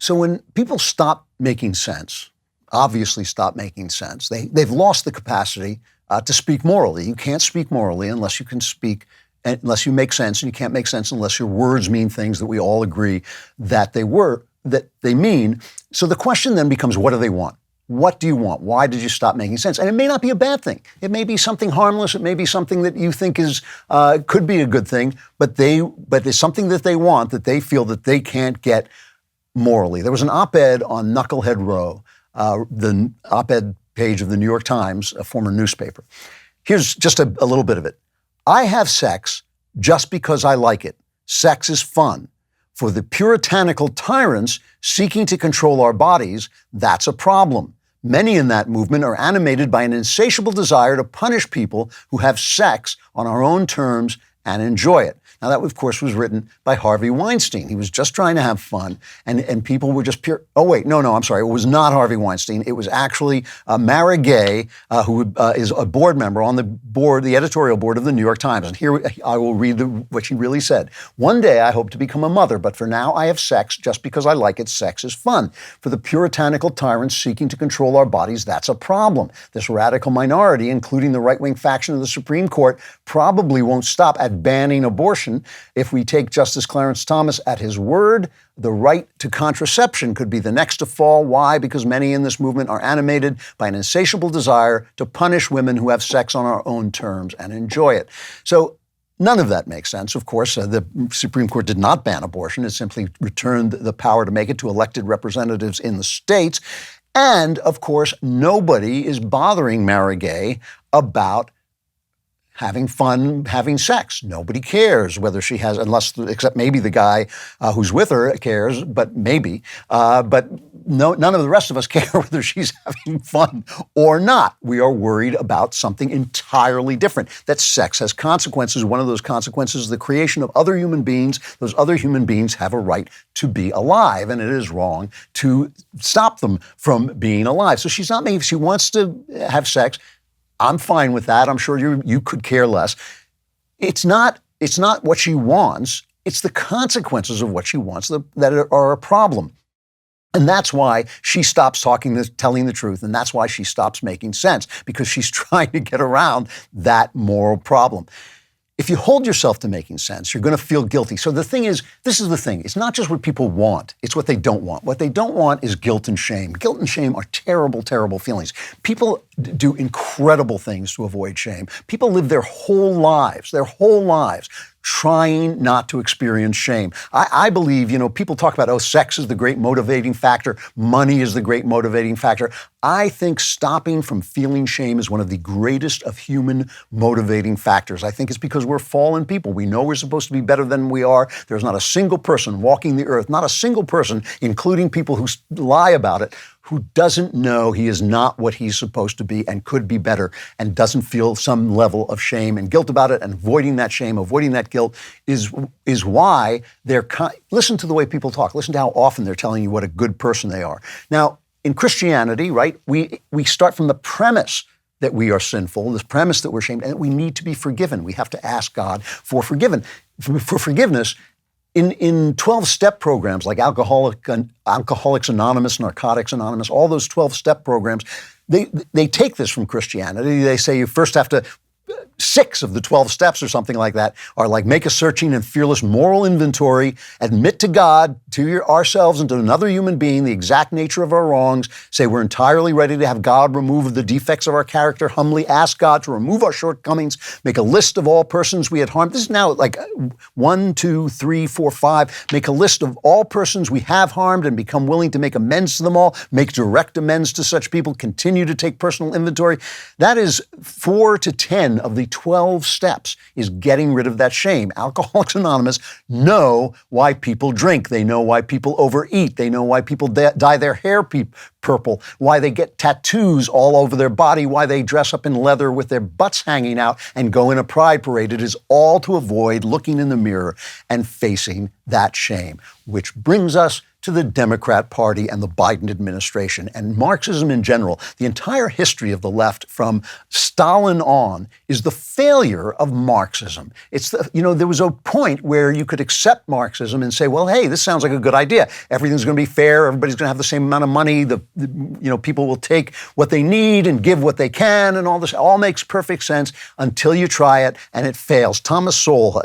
So when people stop making sense, obviously stop making sense, they've lost the capacity to speak morally. You can't speak morally unless you can speak, unless you make sense, and you can't make sense unless your words mean things that we all agree that they mean. So the question then becomes, what do they want? What do you want? Why did you stop making sense? And it may not be a bad thing. It may be something harmless. It may be something that you think could be a good thing, but it's something that they want that they feel that they can't get morally. There was an op-ed on Knucklehead Row, the op-ed page of the New York Times, a former newspaper. Here's just a little bit of it. I have sex just because I like it. Sex is fun. For the puritanical tyrants seeking to control our bodies, that's a problem. Many in that movement are animated by an insatiable desire to punish people who have sex on our own terms and enjoy it. Now, that, of course, was written by Harvey Weinstein. He was just trying to have fun, and people were just pure. Oh, wait, no, I'm sorry. It was not Harvey Weinstein. It was actually Mara Gay, who is a board member on the editorial board of the New York Times. And here I will read what she really said. One day I hope to become a mother, but for now I have sex just because I like it. Sex is fun. For the puritanical tyrants seeking to control our bodies, that's a problem. This radical minority, including the right-wing faction of the Supreme Court, probably won't stop at banning abortion. If we take Justice Clarence Thomas at his word, the right to contraception could be the next to fall. Why? Because many in this movement are animated by an insatiable desire to punish women who have sex on our own terms and enjoy it. So none of that makes sense. Of course, the Supreme Court did not ban abortion. It simply returned the power to make it to elected representatives in the states. And, of course, nobody is bothering Mara Gay about having fun, having sex. Nobody cares whether she has, except maybe the guy who's with her cares, but maybe. But none of the rest of us care whether she's having fun or not. We are worried about something entirely different, that sex has consequences. One of those consequences is the creation of other human beings. Those other human beings have a right to be alive, and it is wrong to stop them from being alive. So she's not if she wants to have sex, I'm fine with that. I'm sure you could care less. It's not what she wants. It's the consequences of what she wants that are a problem. And that's why she stops telling the truth, and that's why she stops making sense, because she's trying to get around that moral problem. If you hold yourself to making sense, you're going to feel guilty. So this is the thing. It's not just what people want. It's what they don't want. What they don't want is guilt and shame. Guilt and shame are terrible, terrible feelings. People do incredible things to avoid shame. People live their whole lives trying not to experience shame. I believe, people talk about, sex is the great motivating factor. Money is the great motivating factor. I think stopping from feeling shame is one of the greatest of human motivating factors. I think it's because we're fallen people. We know we're supposed to be better than we are. There's not a single person walking the earth, not a single person, including people who lie about it, who doesn't know he is not what he's supposed to be and could be better and doesn't feel some level of shame and guilt about it, and avoiding that shame, avoiding that guilt is why listen to the way people talk. Listen to how often they're telling you what a good person they are. Now, in Christianity, right, we start from the premise that we are sinful, this premise that we're shamed, and that we need to be forgiven. We have to ask God for forgiveness. In 12-step programs like Alcoholics Anonymous, Narcotics Anonymous, all those 12-step programs, they take this from Christianity. They say you first have to 6 of the 12 steps or something like that are like make a searching and fearless moral inventory, admit to God, to ourselves and to another human being the exact nature of our wrongs, say we're entirely ready to have God remove the defects of our character, humbly ask God to remove our shortcomings, make a list of all persons we had harmed. This is now like 1, 2, 3, 4, 5. Make a list of all persons we have harmed and become willing to make amends to them all, make direct amends to such people, continue to take personal inventory. That is 4 to 10 of the 12 steps is getting rid of that shame. Alcoholics Anonymous know why people drink. They know why people overeat. They know why people dye their hair purple, why they get tattoos all over their body, why they dress up in leather with their butts hanging out and go in a pride parade. It is all to avoid looking in the mirror and facing that shame, which brings us to the Democrat Party and the Biden administration. And Marxism in general, the entire history of the left from Stalin on is the failure of Marxism. There was a point where you could accept Marxism and say, well, hey, this sounds like a good idea. Everything's going to be fair. Everybody's going to have the same amount of money. People will take what they need and give what they can, and all this all makes perfect sense until you try it and it fails. Thomas Sowell,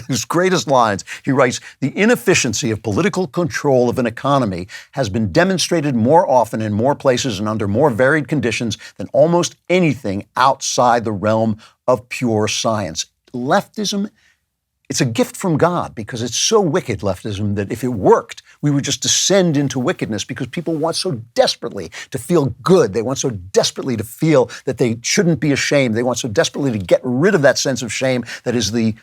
his greatest lines, he writes, "The inefficiency of political control of an economy has been demonstrated more often in more places and under more varied conditions than almost anything outside the realm of pure science." Leftism, it's a gift from God because it's so wicked, leftism, that if it worked, we would just descend into wickedness because people want so desperately to feel good. They want so desperately to feel that they shouldn't be ashamed. They want so desperately to get rid of that sense of shame that is the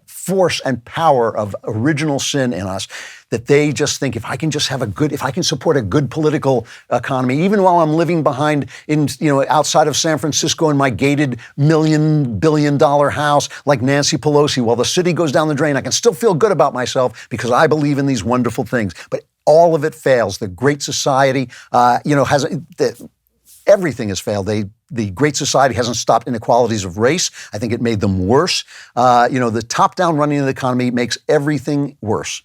force and power of original sin in us, that they just think if I can support a good political economy, even while I'm living outside of San Francisco in my gated billion-dollar house like Nancy Pelosi, while the city goes down the drain, I can still feel good about myself because I believe in these wonderful things. But all of it fails. The Great Society, everything has failed. The Great Society hasn't stopped inequalities of race. I think it made them worse. The top-down running of the economy makes everything worse.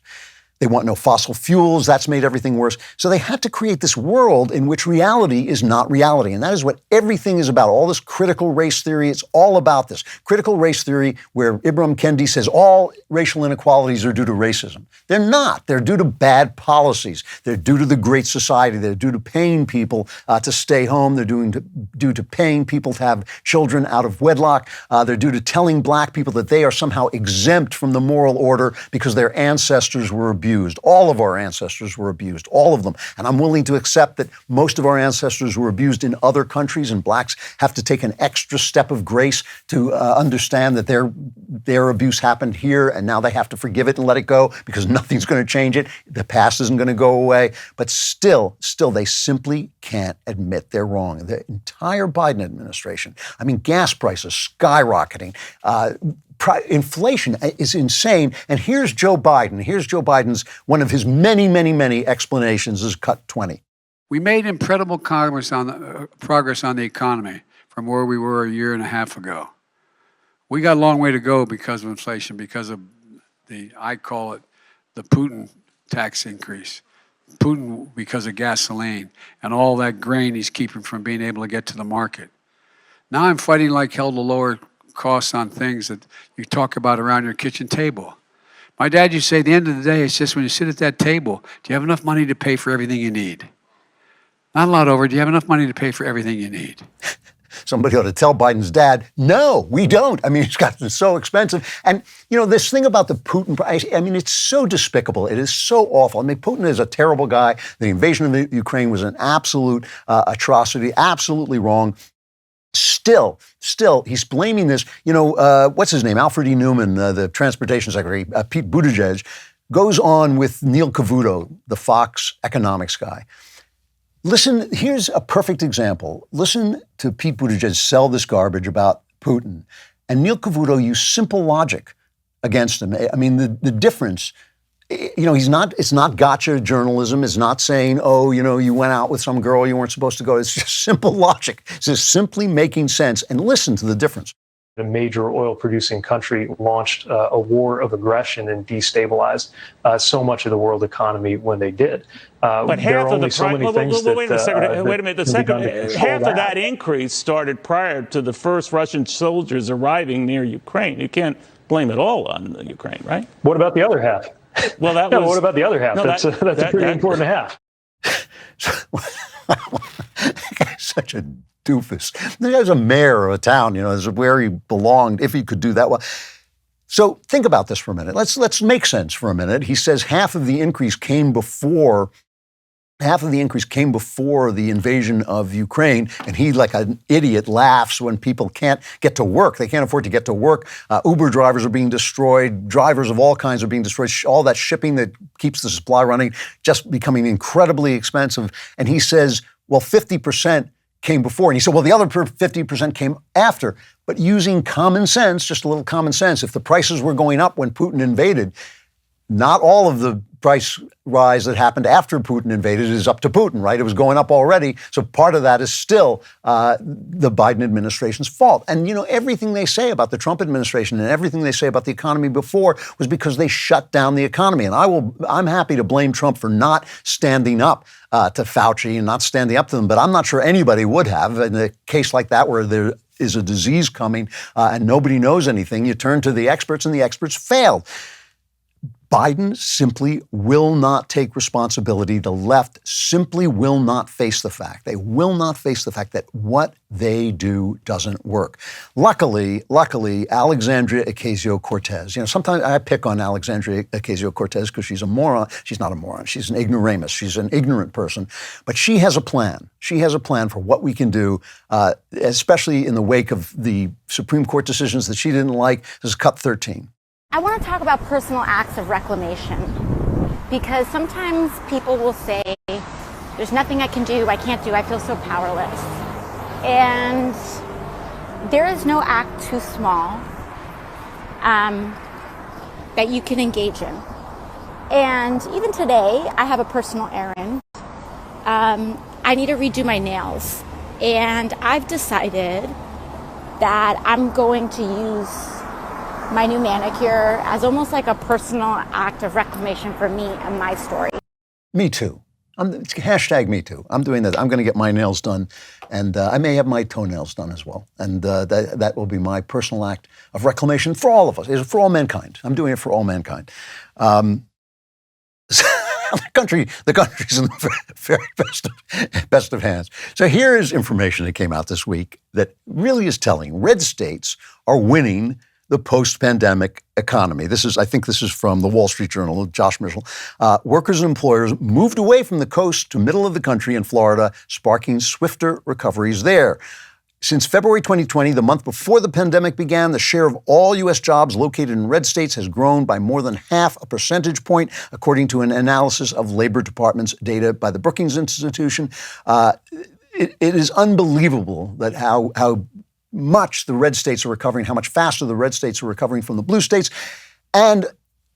They want no fossil fuels. That's made everything worse. So they had to create this world in which reality is not reality. And that is what everything is about. All this critical race theory, it's all about this. Critical race theory where Ibram Kendi says all racial inequalities are due to racism. They're not. They're due to bad policies. They're due to the Great Society. They're due to paying people to stay home. They're due to paying people to have children out of wedlock. They're due to telling black people that they are somehow exempt from the moral order because their ancestors were abused. All of our ancestors were abused, all of them. And I'm willing to accept that most of our ancestors were abused in other countries, and blacks have to take an extra step of grace to understand that their abuse happened here, and now they have to forgive it and let it go because nothing's going to change it. The past isn't going to go away. But still, they simply can't admit they're wrong. The entire Biden administration, gas prices skyrocketing, inflation is insane. And here's Joe Biden. Here's Joe Biden's, one of his many, many, many explanations is cut 20. We made incredible progress on the economy from where we were a year and a half ago. We got a long way to go because of inflation, because of I call it the Putin tax increase. Putin, because of gasoline and all that grain he's keeping from being able to get to the market. Now I'm fighting like hell to lower costs on things that you talk about around your kitchen table. My dad used to say, at the end of the day, it's just when you sit at that table, do you have enough money to pay for everything you need? Not a lot over, do you have enough money to pay for everything you need? Somebody ought to tell Biden's dad, no, we don't. It's so expensive. And, this thing about the Putin, it's so despicable. It is so awful. Putin is a terrible guy. The invasion of Ukraine was an absolute atrocity, absolutely wrong. Still, he's blaming this. What's his name? Alfred E. Newman, the transportation secretary, Pete Buttigieg, goes on with Neil Cavuto, the Fox economics guy. Listen, here's a perfect example. Listen to Pete Buttigieg sell this garbage about Putin, and Neil Cavuto used simple logic against him. The difference. It's not gotcha journalism. It's not saying, you went out with some girl you weren't supposed to go. It's just simple logic. It's just simply making sense. And listen to the difference. A major oil-producing country launched a war of aggression and destabilized so much of the world economy when they did. But half of the wait a minute. The second half of that increase started prior to the first Russian soldiers arriving near Ukraine. You can't blame it all on Ukraine, right? What about the other half? Well, what about the other half? No, that's a pretty important half. Such a doofus. The guy's a mayor of a town, is where he belonged, if he could do that well. So think about this for a minute. Let's make sense for a minute. He says half of the increase came before the invasion of Ukraine, and he, like an idiot, laughs when people can't get to work. They can't afford to get to work. Uber drivers are being destroyed. Drivers of all kinds are being destroyed. All that shipping that keeps the supply running just becoming incredibly expensive. And he says, well, 50% came before. And he said, well, the other 50% came after. But using common sense, just a little common sense, if the prices were going up when Putin invaded, not all of the price rise that happened after Putin invaded is up to Putin, right? It was going up already. So part of that is still the Biden administration's fault. And, everything they say about the Trump administration and everything they say about the economy before was because they shut down the economy. And I'm happy to blame Trump for not standing up to Fauci and not standing up to them. But I'm not sure anybody would have in a case like that where there is a disease coming and nobody knows anything. You turn to the experts and the experts failed. Biden simply will not take responsibility. The left simply will not face the fact. They will not face the fact that what they do doesn't work. Luckily, Alexandria Ocasio-Cortez, sometimes I pick on Alexandria Ocasio-Cortez because she's a moron. She's not a moron. She's an ignoramus. She's an ignorant person. But she has a plan. She has a plan for what we can do, especially in the wake of the Supreme Court decisions that she didn't like. This is Cut 13. I want to talk about personal acts of reclamation, because sometimes people will say, there's nothing I can do, I can't do, I feel so powerless. And there is no act too small that you can engage in. And even today, I have a personal errand. I need to redo my nails. And I've decided that I'm going to use my new manicure as almost like a personal act of reclamation for me and my story. Me too. Hashtag me too. I'm doing that. I'm going to get my nails done, and I may have my toenails done as well. And that will be my personal act of reclamation for all of us, for all mankind. I'm doing it for all mankind. The country's in the very best of hands. So here is information that came out this week that really is telling. Red states are winning the post-pandemic economy. I think this is from the Wall Street Journal, Josh Mitchell. Workers and employers moved away from the coast to middle of the country in Florida, sparking swifter recoveries there. Since February 2020, the month before the pandemic began, the share of all U.S. jobs located in red states has grown by more than half a percentage point, according to an analysis of Labor Department's data by the Brookings Institution. It is unbelievable that how much the red states are recovering, how much faster the red states are recovering from the blue states, and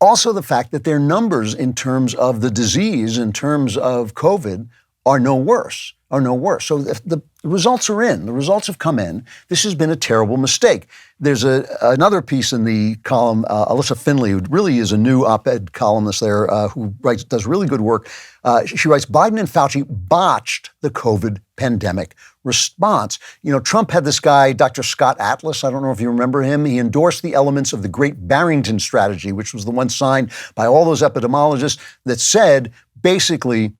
also the fact that their numbers in terms of the disease, in terms of COVID, are no worse. So the results are in. The results have come in. This has been a terrible mistake. There's another piece in the column, Alyssa Finley, who really is a new op-ed columnist there, who does really good work. She writes, Biden and Fauci botched the COVID pandemic response. Trump had this guy, Dr. Scott Atlas. I don't know if you remember him. He endorsed the elements of the Great Barrington Strategy, which was the one signed by all those epidemiologists that said, basically,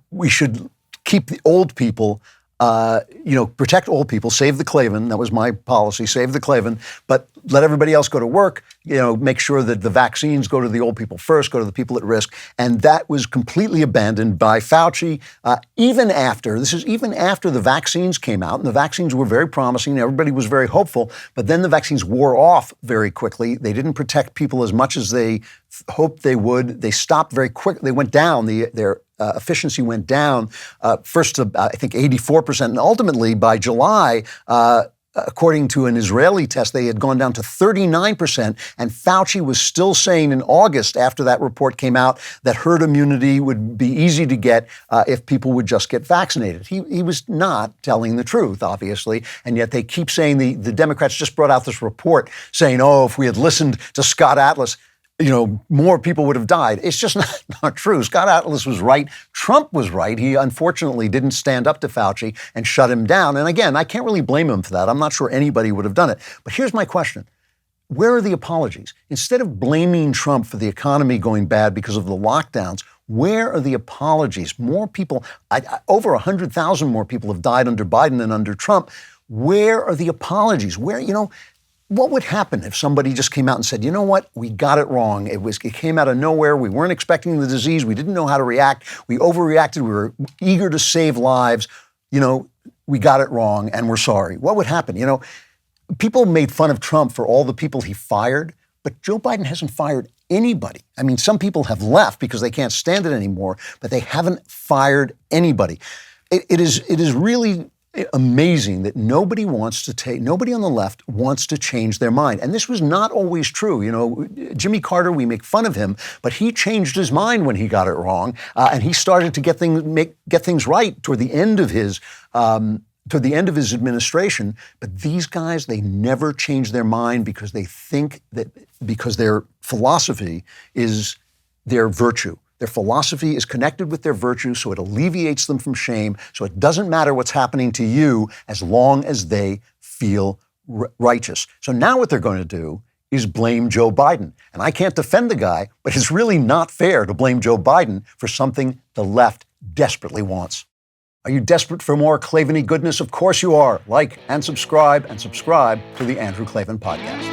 we should keep the old people, protect old people, save the Klavan. That was my policy, save the Klavan, but let everybody else go to work, make sure that the vaccines go to the old people first, go to the people at risk. And that was completely abandoned by Fauci, even after the vaccines came out, and the vaccines were very promising. Everybody was very hopeful, but then the vaccines wore off very quickly. They didn't protect people as much as they hoped they would. They stopped very quick. They went down. Their efficiency went down first to, I think, 84%. And ultimately, by July, according to an Israeli test, they had gone down to 39%. And Fauci was still saying in August, after that report came out, that herd immunity would be easy to get if people would just get vaccinated. He was not telling the truth, obviously. And yet they keep saying the Democrats just brought out this report saying, if we had listened to Scott Atlas, more people would have died. It's just not true. Scott Atlas was right. Trump was right. He unfortunately didn't stand up to Fauci and shut him down. And again, I can't really blame him for that. I'm not sure anybody would have done it. But here's my question. Where are the apologies? Instead of blaming Trump for the economy going bad because of the lockdowns, where are the apologies? More people, over 100,000 more people have died under Biden than under Trump. Where are the apologies? What would happen if somebody just came out and said, you know what, we got it wrong. It came out of nowhere. We weren't expecting the disease. We didn't know how to react. We overreacted. We were eager to save lives. We got it wrong and we're sorry. What would happen? People made fun of Trump for all the people he fired, but Joe Biden hasn't fired anybody. I mean, some people have left because they can't stand it anymore, but they haven't fired anybody. It is really amazing that nobody on the left wants to change their mind. And this was not always true. You know, Jimmy Carter, we make fun of him, but he changed his mind when he got it wrong. And he started to get things right toward the end of his administration. But these guys, they never change their mind because they think that because their philosophy is their virtue. Their philosophy is connected with their virtue, so it alleviates them from shame. So it doesn't matter what's happening to you as long as they feel righteous. So now what they're going to do is blame Joe Biden. And I can't defend the guy, but it's really not fair to blame Joe Biden for something the left desperately wants. Are you desperate for more Klavan-y goodness? Of course you are. Like and subscribe to the Andrew Klavan Podcast.